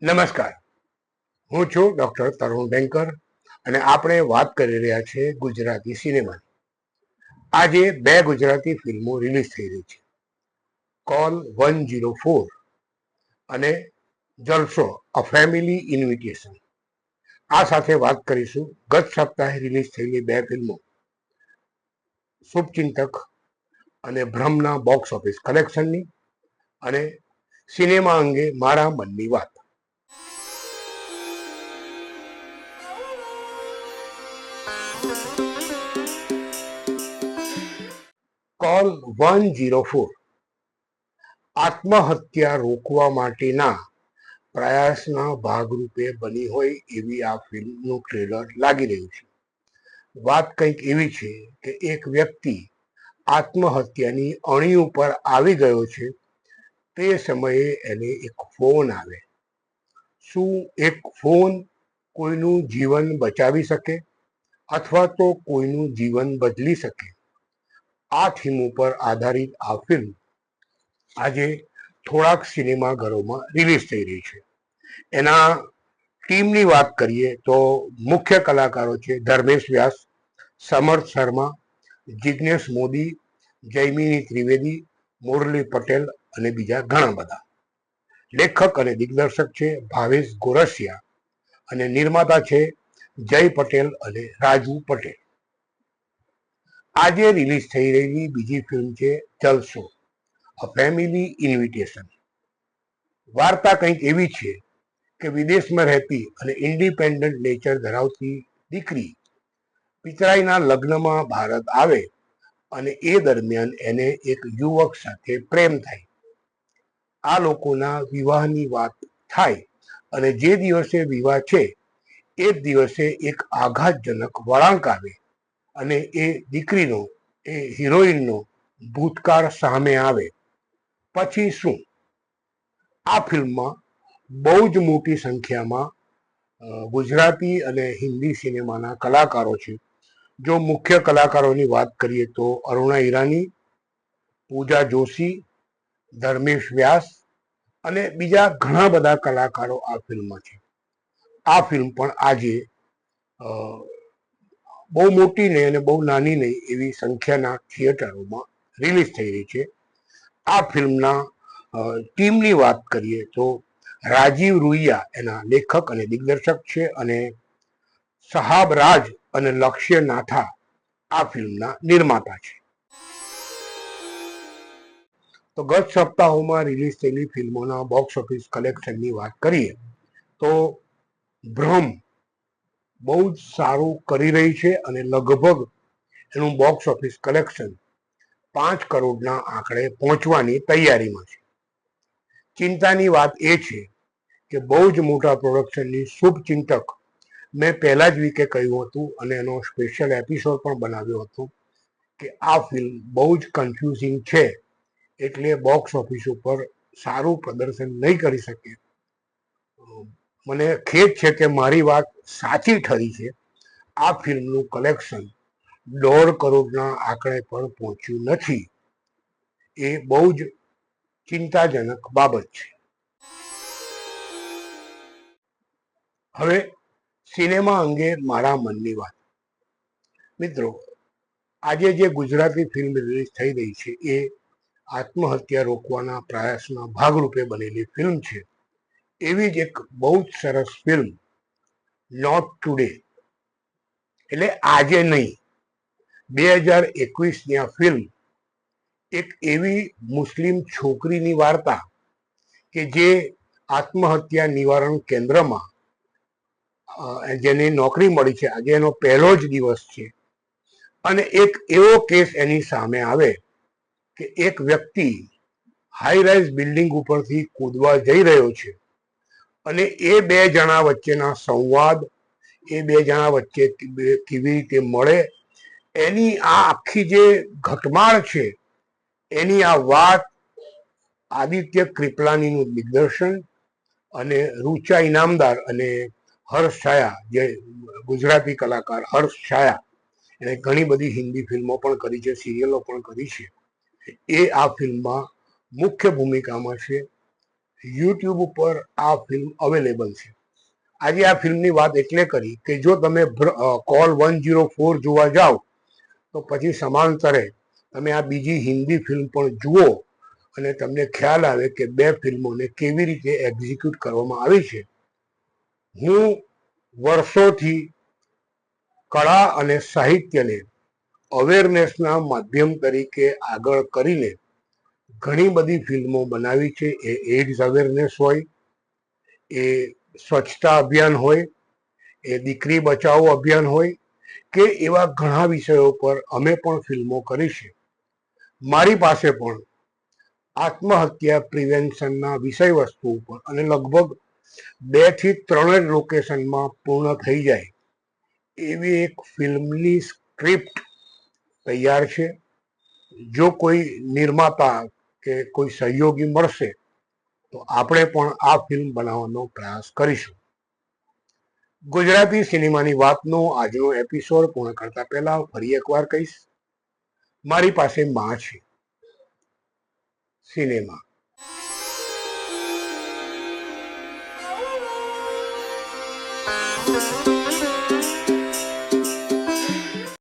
નમસ્કાર, હું છું ડોક્ટર તરુણ બેંકર અને આપણે વાત કરી રહ્યા છીએ ગુજરાતી સિનેમાની. આજે બે ગુજરાતી ફિલ્મો રિલીઝ થઈ રહી છે, કોલ 104 અને જલસો અ ફેમિલી ઇન્વિટેશન. આ સાથે વાત કરીશું ગત સપ્તાહે રિલીઝ થયેલી બે ફિલ્મો શુભચિંતક અને ભ્રમના બોક્સ ઓફિસ કલેક્શનની અને સિનેમા અંગે મારા મનની વાત. કોલ 104 આત્મહત્યા રોકવા માટેના પ્રયાસના ભાગરૂપે બની હોય એવી આ ફિલ્મનું ટ્રેલર લાગી રહ્યું છે. વાત કંઈક એવી છે કે એક વ્યક્તિ આત્મહત્યાની અણી ઉપર આવી ગયો છે. તે સમયે એને એક ફોન આવે. શું એક ફોન કોઈનું જીવન બચાવી શકે અથવા તો કોઈનું જીવન બદલી શકે? આ થીમ ઉપર આધારિત આ ફિલ્મ આજે થોડાક સિનેમાઘરોમાં રિલીઝ થઈ રહી છે. એના ટીમની વાત કરીએ તો મુખ્ય કલાકારો છે ધર્મેશ વ્યાસ, સમર્થ શર્મા, જિગ્નેશ મોદી, જયમિની ત્રિવેદી, મુરલી પટેલ અને બીજા ઘણા બધા. લેખક અને દિગ્દર્શક છે ભાવેશ ગોરસિયા અને નિર્માતા છે જય પટેલ અને રાજુ પટેલ. આજે રિલીઝ થઈ રહેલી બીજી ફિલ્મ છે જલસો અ ફેમિલી ઇન્વિટેશન. વાર્તા કંઈક એવી છે કે વિદેશમાં રહેતી અને ઇન્ડિપેન્ડન્ટ નેચર ધરાવતી દીકરી પિતરાઈના લગ્નમાં ભારત આવે અને એ દરમિયાન એને એક યુવક સાથે પ્રેમ થાય. આ લોકોના વિવાહની વાત થાય અને જે દિવસે વિવાહ છે એ જ દિવસે એક આઘાતજનક વળાંક આવે અને એ દીકરીનો, એ હિરોઈનનો ભૂતકાળ સામે આવે. પછી શું? આ ફિલ્મમાં બહુ જ મોટી સંખ્યામાં ગુજરાતી અને હિન્દી સિનેમાના કલાકારો છે. જો મુખ્ય કલાકારોની વાત કરીએ તો અરુણા ઈરાની, પૂજા જોશી, ધર્મેશ વ્યાસ અને બીજા ઘણા બધા કલાકારો આ ફિલ્મમાં છે. આ ફિલ્મ પણ આજે બહુ મોટી નહીં અને બહુ નાની નહીં એવી સંખ્યાના થિયેટરોમાં રિલીઝ થઈ રહી છે. આ ફિલ્મના ટીમની વાત કરીએ તો રાજીવ રૂઈયા એના લેખક અને દિગ્દર્શક છે અને સહાબ રાજ અને લક્ષ્ય નાથા આ ફિલ્મના નિર્માતા છે. તો ગત સપ્તાહોમાં રિલીઝ થયેલી ફિલ્મોના બોક્સ ઓફિસ કલેક્શનની વાત કરીએ તો ભ્રમ બહુ જ સારું કરી રહી છે અને લગભગ એનું બોક્સ ઓફિસ કલેક્શન 5 કરોડના આંકડે પહોંચવાની તૈયારીમાં છે. ચિંતાની વાત એ છે કે બહુ જ મોટા પ્રોડક્શનની શુભચિંતક મેં પહેલા જ વીકે કહ્યું હતું અને એનો સ્પેશિયલ એપિસોડ પણ બનાવ્યો હતો કે આ ફિલ્મ બહુ જ કન્ફ્યુઝિંગ છે, એટલે બોક્સ ઓફિસ ઉપર સારું પ્રદર્શન નહીં કરી શકે. મને ખેદ છે કે મારી વાત સાચી ઠરી છે. આ ફિલ્મનું કલેક્શન 1.5 કરોડના આંકડે પણ પહોંચ્યું નથી. એ બહુ જ ચિંતાજનક બાબત છે. હવે સિનેમા અંગે મારા મનની વાત. મિત્રો, આજે જે ગુજરાતી ફિલ્મ રિલીઝ થઈ રહી છે એ આત્મહત્યા રોકવાના પ્રયાસના ભાગરૂપે બનેલી ફિલ્મ છે. એવી જ એક બહુ જ સરસ ફિલ્મ નોટ ટુડે, એટલે આજે નહીં, 2021ની આ ફિલ્મ એક એવી મુસ્લિમ છોકરીની વાર્તા કે જે આત્મહત્યા નિવારણ કેન્દ્રમાં જેને નોકરી મળી છે, આજે એનો પહેલો જ દિવસ છે અને એક એવો કેસ એની સામે આવે કે એક વ્યક્તિ હાઈ રાઇઝ બિલ્ડિંગ ઉપરથી કૂદવા જઈ રહ્યો છે અને એ બે જણા વચ્ચેના સંવાદ, એ બે જણા વચ્ચે કેવી રીતે મળે, એની આ આખી જે ઘટમાળ છે એની આ વાત આદિત્ય ક્રિપલાનીનું દિગ્દર્શન અને રૂચા ઇનામદાર અને હર્ષ છાયા, જે ગુજરાતી કલાકાર હર્ષ છાયા, એને ઘણી બધી હિન્દી ફિલ્મો પણ કરી છે, સિરિયલો પણ કરી છે. એ આ ફિલ્મમાં મુખ્ય ભૂમિકામાં છે. યુટ્યુબ ઉપર આ ફિલ્મ અવેલેબલ છે. આજે આ ફિલ્મની વાત એટલે કરી કે જો તમે કોલ 104 જોવા જાઓ તો પછી સમાંતરે તમે આ બીજી હિન્દી ફિલ્મ પણ જુઓ અને તમને ખ્યાલ આવે કે બે ફિલ્મોને કેવી રીતે એક્ઝિક્યુટ કરવામાં આવી છે. હું વર્ષોથી કળા અને સાહિત્યને અવેરનેસના માધ્યમ તરીકે આગળ કરીને ઘણી બધી ફિલ્મો બનાવી છે. એ એડ્સ અવેરનેસ હોય, એ સ્વચ્છતા અભિયાન હોય, એ દીકરી બચાવો અભિયાન હોય કે એવા ઘણા વિષયો પર અમે પણ ફિલ્મો કરી છે. મારી પાસે પણ આત્મહત્યા પ્રિવેન્શનના વિષય વસ્તુ ઉપર અને લગભગ 2 થી 3 લોકેશનમાં પૂર્ણ થઈ જાય એવી એક ફિલ્મની સ્ક્રિપ્ટ તૈયાર છે. જો કોઈ નિર્માતા કે કોઈ સહયોગી મળશે તો આપણે પણ આ ફિલ્મ બનાવવાનો પ્રયાસ કરીશું. ગુજરાતી સિનેમાની વાતનો આજનો એપિસોડ પૂર્ણ કરતા પહેલા ફરી એકવાર કહીશ, મારી પાસે માં છે સિનેમા.